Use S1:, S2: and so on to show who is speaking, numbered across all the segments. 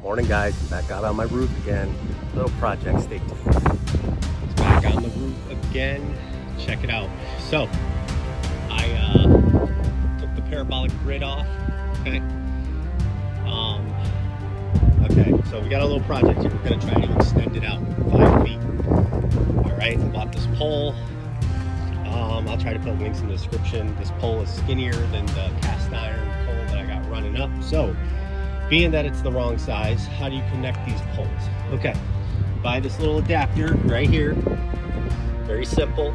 S1: Morning guys, I'm back out on my roof again. Little project, stay tuned. It's back on the roof again. Check it out. So, I took the parabolic grid off. Okay. So we got a little project here. We're gonna try to extend it out 5 feet. All right, I bought this pole. I'll try to put links in the description. This pole is skinnier than the cast iron pole that I got running up. So, being that it's the wrong size, how do you connect these poles? Okay, you buy this little adapter right here. Very simple.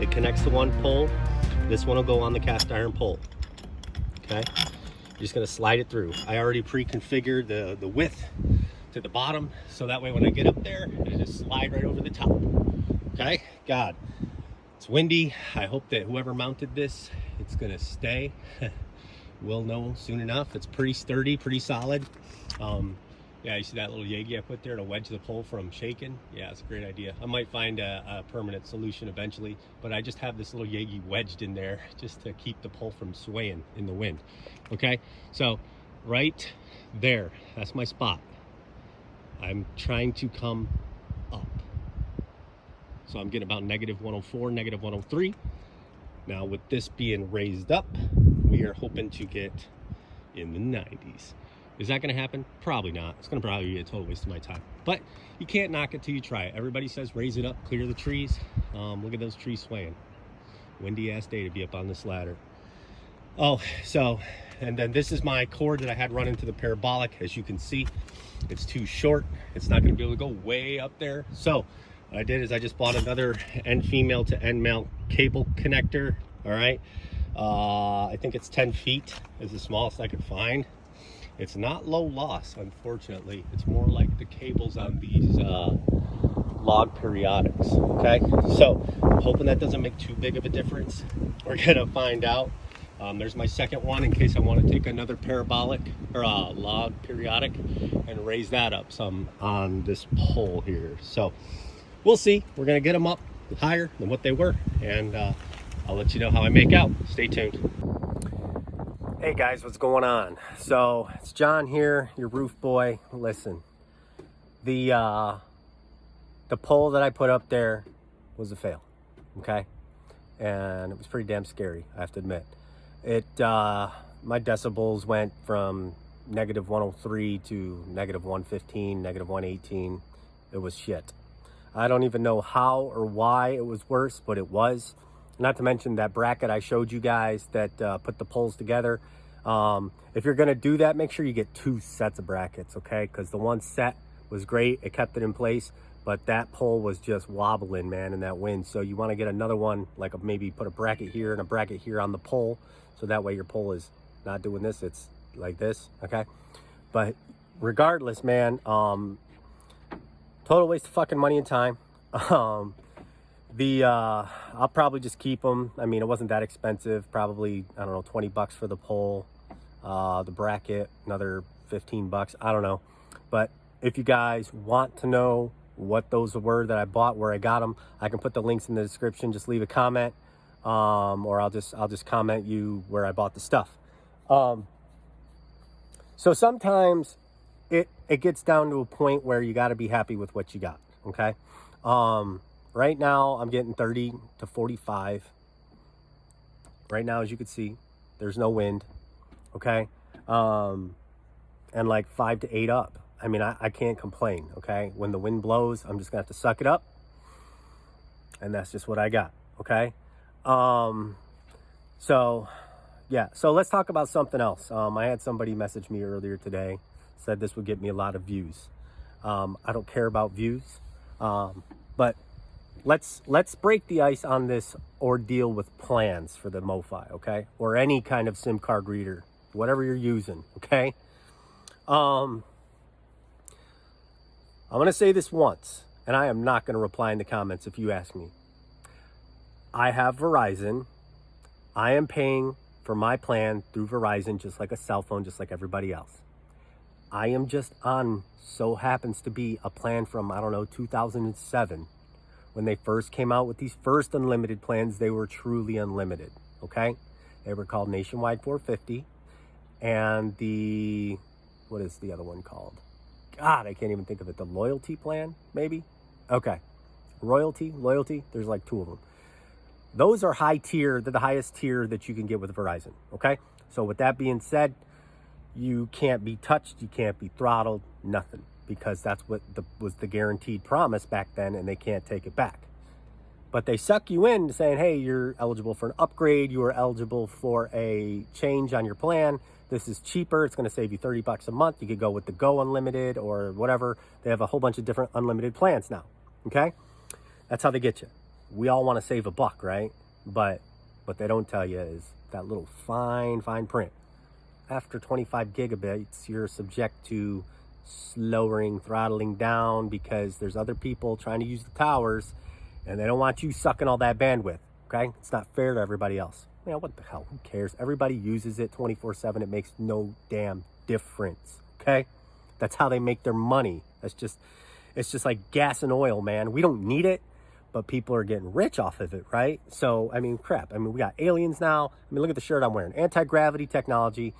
S1: It connects to one pole. This one will go on the cast iron pole. Okay, you're just gonna slide it through. I already pre-configured the width to the bottom, so that way when I get up there, it just slide right over the top. Okay, God, it's windy. I hope that whoever mounted this, it's gonna stay. We'll know soon enough. It's pretty sturdy, pretty solid. Yeah, you see that little Yagi I put there to wedge the pole from shaking? Yeah, it's a great idea. I might find a permanent solution eventually, but I just have this little Yagi wedged in there just to keep the pole from swaying in the wind. Okay, so right there, that's my spot. I'm trying to come up. So I'm getting about -104, -103. Now with this being raised up, we are hoping to get in the 90s. Is that going to happen? Probably not. It's going to probably be a total waste of my time. But you can't knock it till you try it. Everybody says raise it up, clear the trees. Look at those trees swaying. Windy ass day to be up on this ladder. Oh, so, and then this is my cord that I had run into the parabolic. As you can see, it's too short. It's not going to be able to go way up there. So what I did is I just bought another end female to end male cable connector. All right. I think it's 10 feet is the smallest I could find. It's not low loss, unfortunately. It's more like the cables on these log periodics. Okay, so I'm hoping that doesn't make too big of a difference. We're gonna find out. There's my second one in case I want to take another parabolic or log periodic and raise that up some on this pole here. So we'll see. We're gonna get them up higher than what they were, and I'll let you know how I make out. Stay tuned. Hey guys, what's going on? So it's John here, your roof boy. Listen, the pole that I put up there was a fail, okay? And it was pretty damn scary, I have to admit. It my decibels went from -103 to -115, -118. It was shit. I don't even know how or why it was worse, but it was. Not to mention that bracket I showed you guys that put the poles together. If you're gonna do that, make sure you get 2 sets of brackets, okay? Because the one set was great, it kept it in place, but that pole was just wobbling, man, in that wind. So you want to get another one, like maybe put a bracket here and a bracket here on the pole, so that way your pole is not doing this, it's like this, okay? But regardless, man, total waste of fucking money and time. I'll probably just keep them. I mean, it wasn't that expensive. Probably, I don't know, 20 bucks for the pole. The bracket, another 15 bucks. I don't know. But if you guys want to know what those were that I bought, where I got them, I can put the links in the description. Just leave a comment, or I'll just comment you where I bought the stuff. So sometimes it gets down to a point where you got to be happy with what you got. Okay. Right now, I'm getting 30 to 45. Right now, as you can see, there's no wind, okay? And like 5 to 8 up. I mean, I can't complain, okay? When the wind blows, I'm just gonna have to suck it up. And that's just what I got, okay? So, yeah. So let's talk about something else. I had somebody message me earlier today, said this would get me a lot of views. I don't care about views, but let's break the ice on this ordeal with plans for the MOFI, okay? Or any kind of SIM card reader, whatever you're using, okay? I'm going to say this once, and I am not going to reply in the comments if you ask me. I have Verizon. I am paying for my plan through Verizon just like a cell phone, just like everybody else. I am just on, so happens to be, a plan from, I don't know, 2007. When they first came out with these first unlimited plans, they were truly unlimited, okay? They were called Nationwide 450, and what is the other one called? God, I can't even think of it. The loyalty plan, maybe? Okay. Loyalty, there's like 2 of them. Those are high tier. They're the highest tier that you can get with Verizon, okay? So with that being said, you can't be touched, you can't be throttled, nothing, because that's what was the guaranteed promise back then, and they can't take it back. But they suck you into saying, hey, you're eligible for an upgrade, you are eligible for a change on your plan. This is cheaper, it's going to save you $30 a month. You could go with the Go Unlimited or whatever. They have a whole bunch of different unlimited plans now, okay? That's how they get you. We all want to save $1, right? But what they don't tell you is that little fine print. After 25 gigabytes, you're subject to slowing, throttling down, because there's other people trying to use the towers, and they don't want you sucking all that bandwidth, okay? It's not fair to everybody else. Man, what the hell? Who cares? Everybody uses it 24/7. It makes no damn difference, okay? That's how they make their money. It's just like gas and oil, man. We don't need it, but people are getting rich off of it, right? So, I mean, crap. I mean, we got aliens now. I mean, look at the shirt I'm wearing. Anti-gravity technology.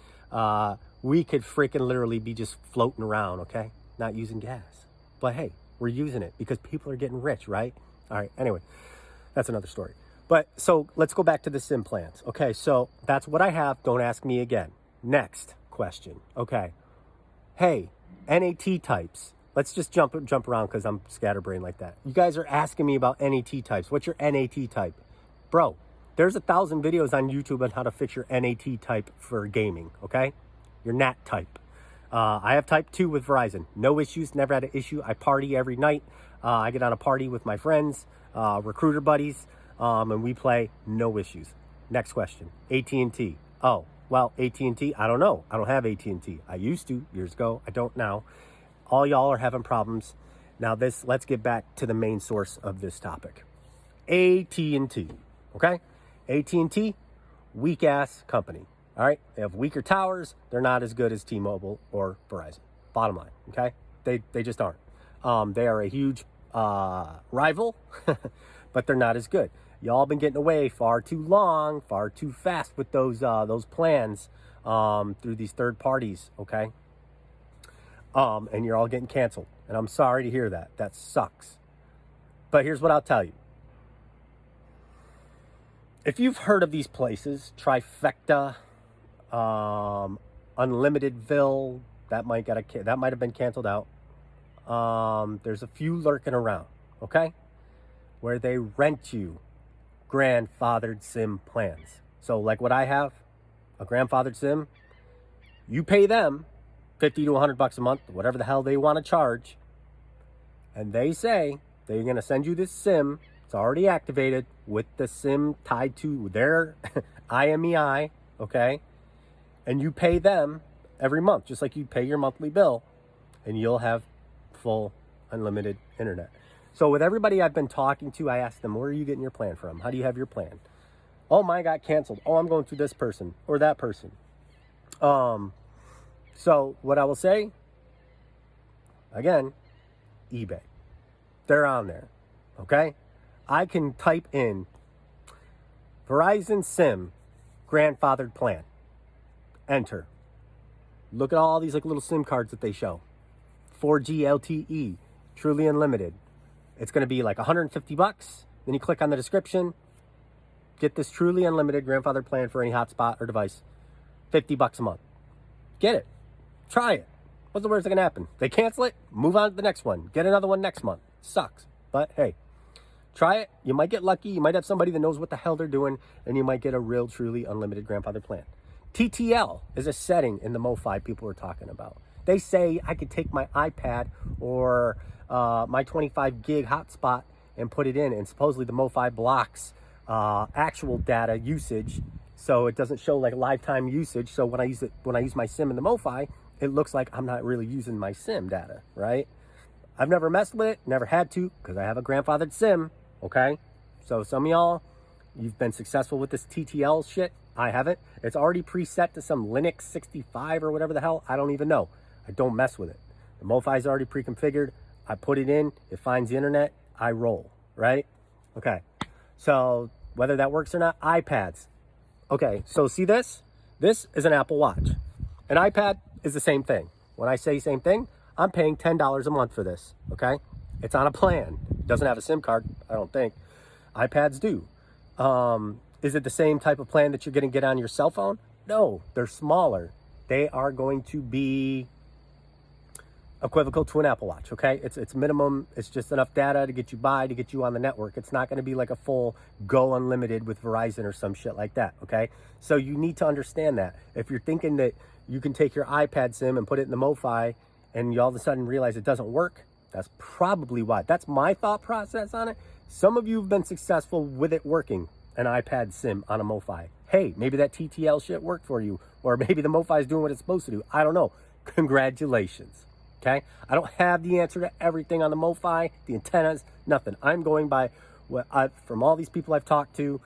S1: We could freaking literally be just floating around, okay? Not using gas. But hey, we're using it because people are getting rich, right? All right, anyway, that's another story. But so let's go back to the SIM plans. Okay, so that's what I have. Don't ask me again. Next question. Okay. Hey, NAT types. Let's just jump around because I'm scatterbrained like that. You guys are asking me about NAT types. What's your NAT type? Bro, there's 1,000 videos on YouTube on how to fix your NAT type for gaming, okay? Your NAT type. I have type 2 with Verizon. No issues, never had an issue. I party every night. I get on a party with my friends, recruiter buddies, and we play, no issues. Next question, AT&T. Oh, well, AT&T, I don't know. I don't have AT&T. I used to years ago. I don't now. All y'all are having problems. Now let's get back to the main source of this topic. AT&T, okay? AT&T, weak-ass company, all right? They have weaker towers. They're not as good as T-Mobile or Verizon. Bottom line, okay? They just aren't. They are a huge rival, but they're not as good. Y'all been getting away far too long, far too fast with those plans through these third parties, okay? And you're all getting canceled. And I'm sorry to hear that. That sucks. But here's what I'll tell you. If you've heard of these places, Trifecta, Unlimitedville, that might have been canceled out. There's a few lurking around, okay? Where they rent you grandfathered SIM plans. So like what I have, a grandfathered SIM, you pay them $50 to $100 a month, whatever the hell they want to charge. And they say they're going to send you this SIM. It's already activated with the SIM tied to their IMEI, okay? And you pay them every month, just like you pay your monthly bill, and you'll have full unlimited internet. So with everybody I've been talking to, I asked them, where are you getting your plan from? How do you have your plan? Oh, mine got canceled. Oh, I'm going through this person or that person. So what I will say, again, eBay. They're on there, okay? I can type in Verizon SIM grandfathered plan. Enter. Look at all these like little SIM cards that they show. 4G LTE, truly unlimited. It's going to be like $150. Then you click on the description. Get this truly unlimited grandfathered plan for any hotspot or device. $50 a month. Get it. Try it. What's the worst that can happen? They cancel it, move on to the next one. Get another one next month. Sucks. But hey, try it. You might get lucky. You might have somebody that knows what the hell they're doing, and you might get a real, truly unlimited grandfather plan. TTL is a setting in the MOFI people are talking about. They say I could take my iPad or my 25 gig hotspot and put it in, and supposedly the MOFI blocks actual data usage, so it doesn't show like lifetime usage. So when I use my SIM in the MOFI, it looks like I'm not really using my SIM data, right? I've never messed with it, never had to, because I have a grandfathered SIM, okay? So some of y'all, you've been successful with this TTL shit. I haven't. It's already preset to some Linux 65 or whatever the hell. I don't even know. I don't mess with it. The MOFI is already pre-configured. I put it in. It finds the internet. I roll, right? Okay. So whether that works or not, iPads. Okay, so see this? This is an Apple Watch. An iPad is the same thing. When I say same thing,
S2: I'm paying $10 a month for this, okay? It's on a plan. It doesn't have a SIM card, I don't think. iPads do. Is it the same type of plan that you're going to get on your cell phone? No, they're smaller. They are going to be equivocal to an Apple Watch, okay? It's minimum. It's just enough data to get you by, to get you on the network. It's not going to be like a full Go Unlimited with Verizon or some shit like that, okay? So you need to understand that. If you're thinking that you can take your iPad SIM and put it in the MOFI and you all of a sudden realize it doesn't work, that's probably why. That's my thought process on it. Some of you have been successful with it working, an iPad SIM on a MOFI. Hey, maybe that TTL shit worked for you, or maybe the MOFI is doing what it's supposed to do. I don't know. Congratulations. Okay? I don't have the answer to everything on the MOFI, the antennas, nothing. I'm going by what from all these people I've talked to,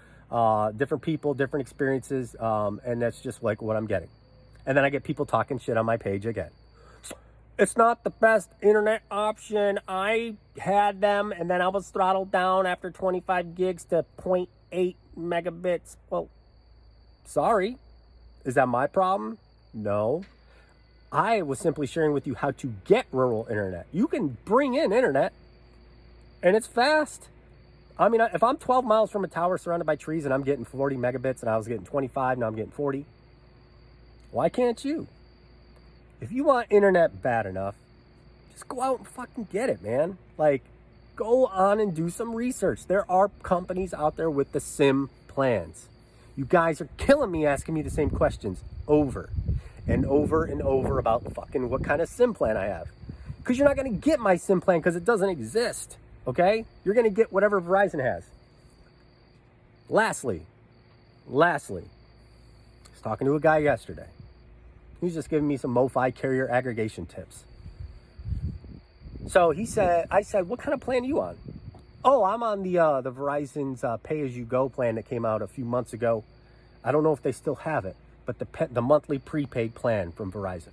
S2: different people, different experiences, and that's just like what I'm getting. And then I get people talking shit on my page again. It's not the best internet option. I had them, and then I was throttled down after 25 gigs to 0.8 megabits. Well, sorry. Is that my problem? No. I was simply sharing with you how to get rural internet. You can bring in internet, and it's fast. I mean, if I'm 12 miles from a tower surrounded by trees and I'm getting 40 megabits and I was getting 25, now I'm getting 40, why can't you? If you want internet bad enough, just go out and fucking get it, man. Like, go on and do some research. There are companies out there with the SIM plans. You guys are killing me asking me the same questions over and over and over about fucking what kind of SIM plan I have. Because you're not going to get my SIM plan because it doesn't exist, okay? You're going to get whatever Verizon has. Lastly, I was talking to a guy yesterday. He's just giving me some MOFI carrier aggregation tips. So I said, what kind of plan are you on? Oh, I'm on the Verizon's pay-as-you-go plan that came out a few months ago. I don't know if they still have it, but the monthly prepaid plan from Verizon.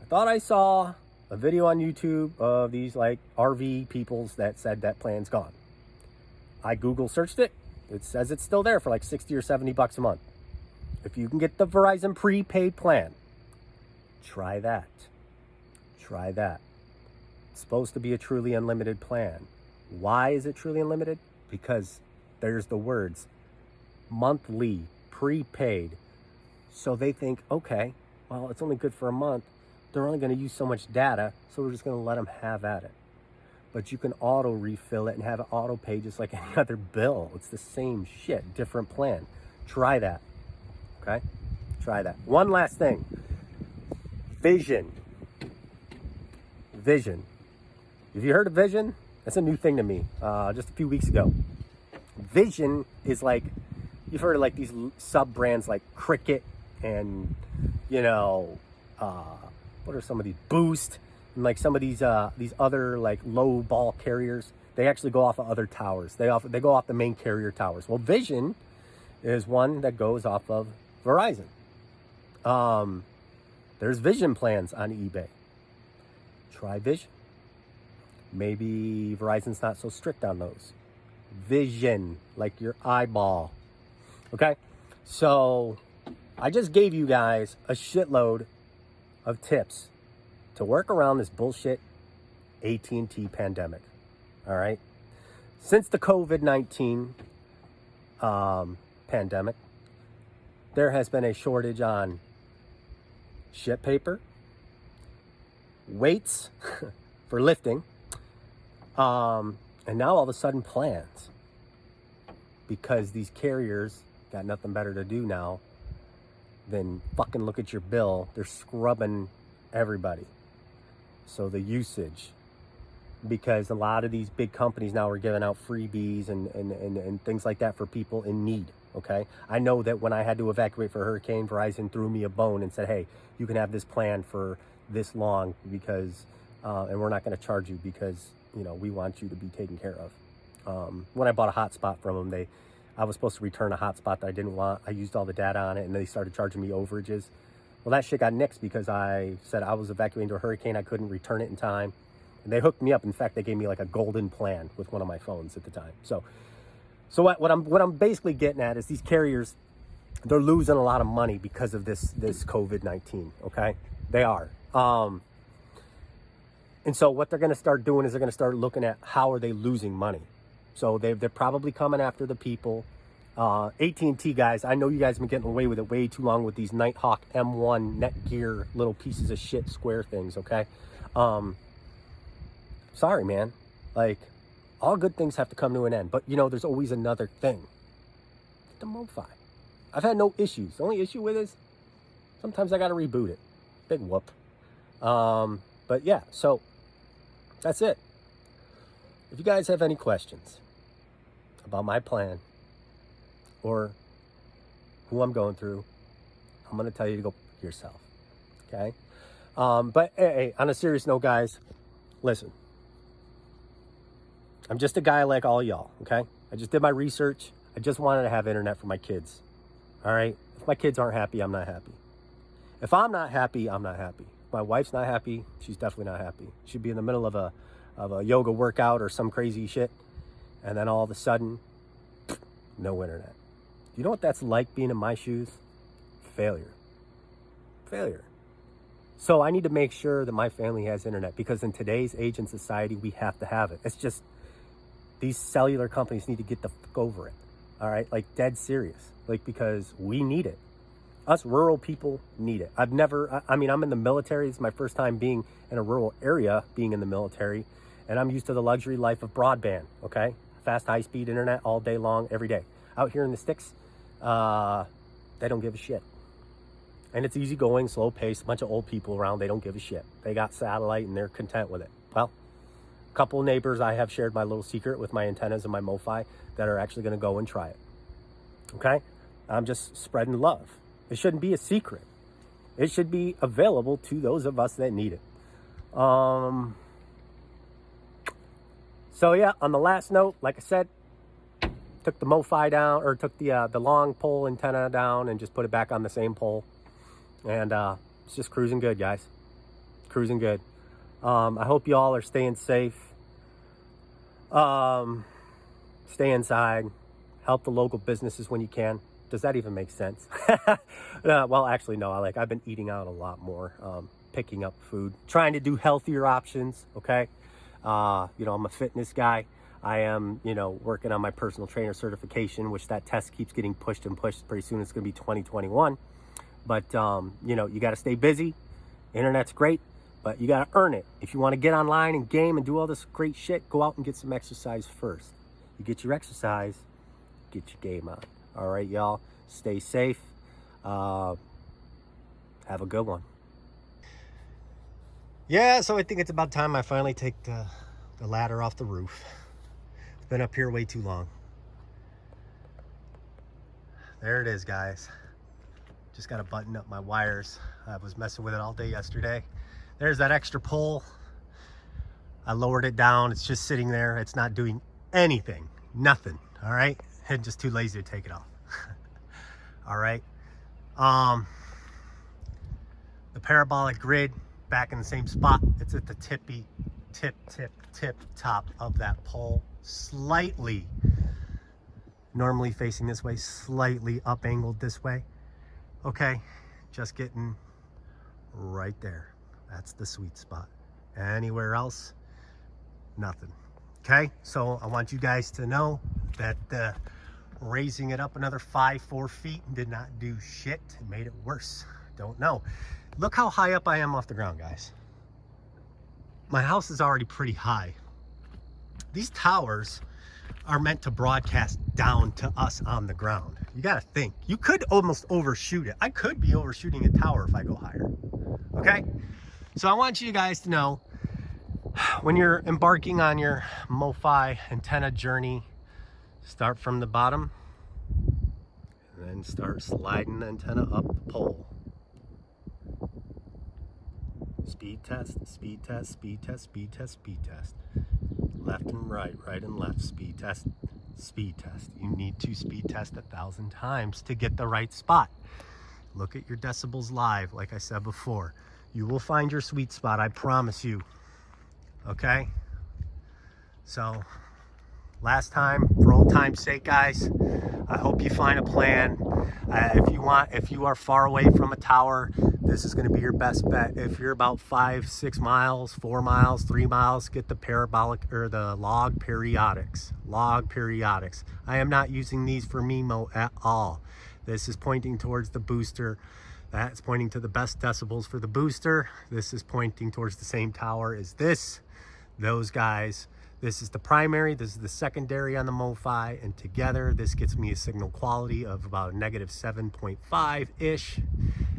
S2: I thought I saw a video on YouTube of these like RV peoples that said that plan's gone. I Google searched it. It says it's still there for like 60 or 70 bucks a month. If you can get the Verizon prepaid plan, try that. Try that. It's supposed to be a truly unlimited plan. Why is it truly unlimited? Because there's the words monthly, prepaid. So they think, okay, well, it's only good for a month. They're only going to use so much data, so we're just going to let them have at it. But you can auto refill it and have it auto pay just like any other bill. It's the same shit, different plan. Try that. Okay? Try that. One last thing. Vision. Have you heard of Vision? That's a new thing to me. Just a few weeks ago. Vision is like, you've heard of like these sub-brands like Cricket and, what are some of these? Boost. And like some of these other like low ball carriers. They actually go off of other towers. They go off the main carrier towers. Well, Vision is one that goes off of Verizon. There's Vision plans on eBay. Try Vision. Maybe Verizon's not so strict on those. Vision, like your eyeball. Okay? So I just gave you guys a shitload of tips to work around this bullshit AT&T pandemic. All right? Since the COVID-19 pandemic, there has been a shortage on shit paper, weights for lifting, and now all of a sudden plans. Because these carriers got nothing better to do now than fucking look at your bill. They're scrubbing everybody. So the usage, because a lot of these big companies now are giving out freebies and things like that for people in need. Okay, I know that when I had to evacuate for a hurricane, Verizon threw me a bone and said, hey, you can have this plan for this long because, and we're not going to charge you because, we want you to be taken care of. When I bought a hotspot from them, I was supposed to return a hotspot that I didn't want. I used all the data on it and they started charging me overages. Well, that shit got nixed because I said I was evacuating to a hurricane. I couldn't return it in time. And they hooked me up. In fact, they gave me like a golden plan with one of my phones at the time. So what I'm basically getting at is these carriers, they're losing a lot of money because of this COVID-19. Okay, they are. And so what they're going to start doing is they're going to start looking at how are they losing money. So they're probably coming after the people. AT&T guys, I know you guys have been getting away with it way too long with these Nighthawk M1 Netgear little pieces of shit square things, okay? Sorry, man. Like, all good things have to come to an end. But, you know, there's always another thing. The MOFI. I've had no issues. The only issue with it is sometimes I got to reboot it. Big whoop. But, yeah, so that's it. If you guys have any questions about my plan or who I'm going through, I'm going to tell you to go yourself, okay? But hey, on a serious note, guys, listen. I'm just a guy like all y'all, okay? I just did my research. I just wanted to have internet for my kids, all right? If my kids aren't happy, I'm not happy. If I'm not happy, I'm not happy. If my wife's not happy, she's definitely not happy. She'd be in the middle of a yoga workout or some crazy shit, and then all of a sudden, no internet. Do you know what that's like being in my shoes? Failure. So I need to make sure that my family has internet, because in today's age and society, we have to have it. It's just, these cellular companies need to get the fuck over it. All right? Like, dead serious. Like, because we need it. Us rural people need it. I'm in the military. It's my first time being in a rural area, being in the military. And I'm used to the luxury life of broadband, okay? Fast, high-speed internet all day long, every day. Out here in the sticks, they don't give a shit. And it's easy-going, slow-paced, a bunch of old people around. They don't give a shit. They got satellite, and they're content with it. Well, a couple of neighbors, I have shared my little secret with my antennas and my MOFI that are actually going to go and try it, okay? I'm just spreading love. It shouldn't be a secret. It should be available to those of us that need it. So yeah, on the last note, like I said, took the MOFI down, or took the long pole antenna down and just put it back on the same pole. And it's just cruising good, guys. Cruising good. I hope you all are staying safe. Stay inside. Help the local businesses when you can. Does that even make sense? Well, actually, no. I've been eating out a lot more, picking up food, trying to do healthier options, okay? I'm a fitness guy. I am, working on my personal trainer certification, which that test keeps getting pushed and pushed. Pretty soon it's going to be 2021. But, you got to stay busy. Internet's great, but you got to earn it. If you want to get online and game and do all this great shit, go out and get some exercise first. You get your exercise, get your game on. All right, y'all. Stay safe. Have a good one. Yeah, so I think it's about time I finally take the ladder off the roof. It's been up here way too long. There it is, guys. Just got to button up my wires. I was messing with it all day yesterday. There's that extra pole. I lowered it down. It's just sitting there. It's not doing anything. Nothing. All right? I'm just too lazy to take it off. All right? The parabolic grid back in the same spot. It's at the tip top of that pole. Slightly normally facing this way, slightly up angled this way. Okay, just getting right there. That's the sweet spot. Anywhere else, nothing. Okay, so I want you guys to know that raising it up another 4 feet did not do shit. It made it worse. Don't know. Look how high up I am off the ground, guys. My house is already pretty high. These towers are meant to broadcast down to us on the ground. You gotta think. You could almost overshoot it. I could be overshooting a tower if I go higher. Okay? So I want you guys to know, when you're embarking on your MOFI antenna journey, start from the bottom and then start sliding the antenna up the pole. Speed test, speed test, speed test, speed test, speed test. Left and right, right and left, speed test, speed test. You need to speed test 1,000 times to get the right spot. Look at your decibels live, like I said before. You will find your sweet spot, I promise you. Okay? So, last time, for old time's sake, guys, I hope you find a plan. If you are far away from a tower, this is going to be your best bet. If you're about 5, 6 miles, 4 miles, 3 miles, get the parabolic or the log periodics. Log periodics. I am not using these for MIMO at all. This is pointing towards the booster. That's pointing to the best decibels for the booster. This is pointing towards the same tower as this. Those guys. This is the primary, this is the secondary on the MOFI, and together this gets me a signal quality of about a -7.5-ish,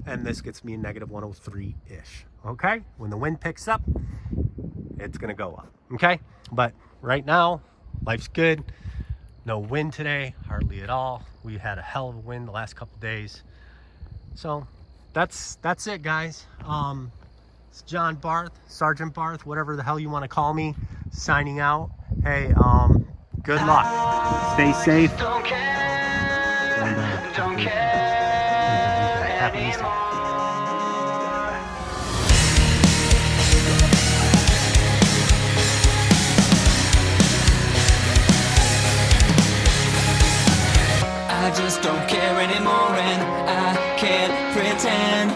S2: and this gets me a -103-ish, okay? When the wind picks up, it's gonna go up, okay? But right now, life's good. No wind today, hardly at all. We had a hell of a wind the last couple days. So that's it, guys. It's John Barth, Sergeant Barth, whatever the hell you want to call me, signing out. Hey, good luck. Stay safe.
S3: Don't care anymore. I just don't care anymore, and I can't pretend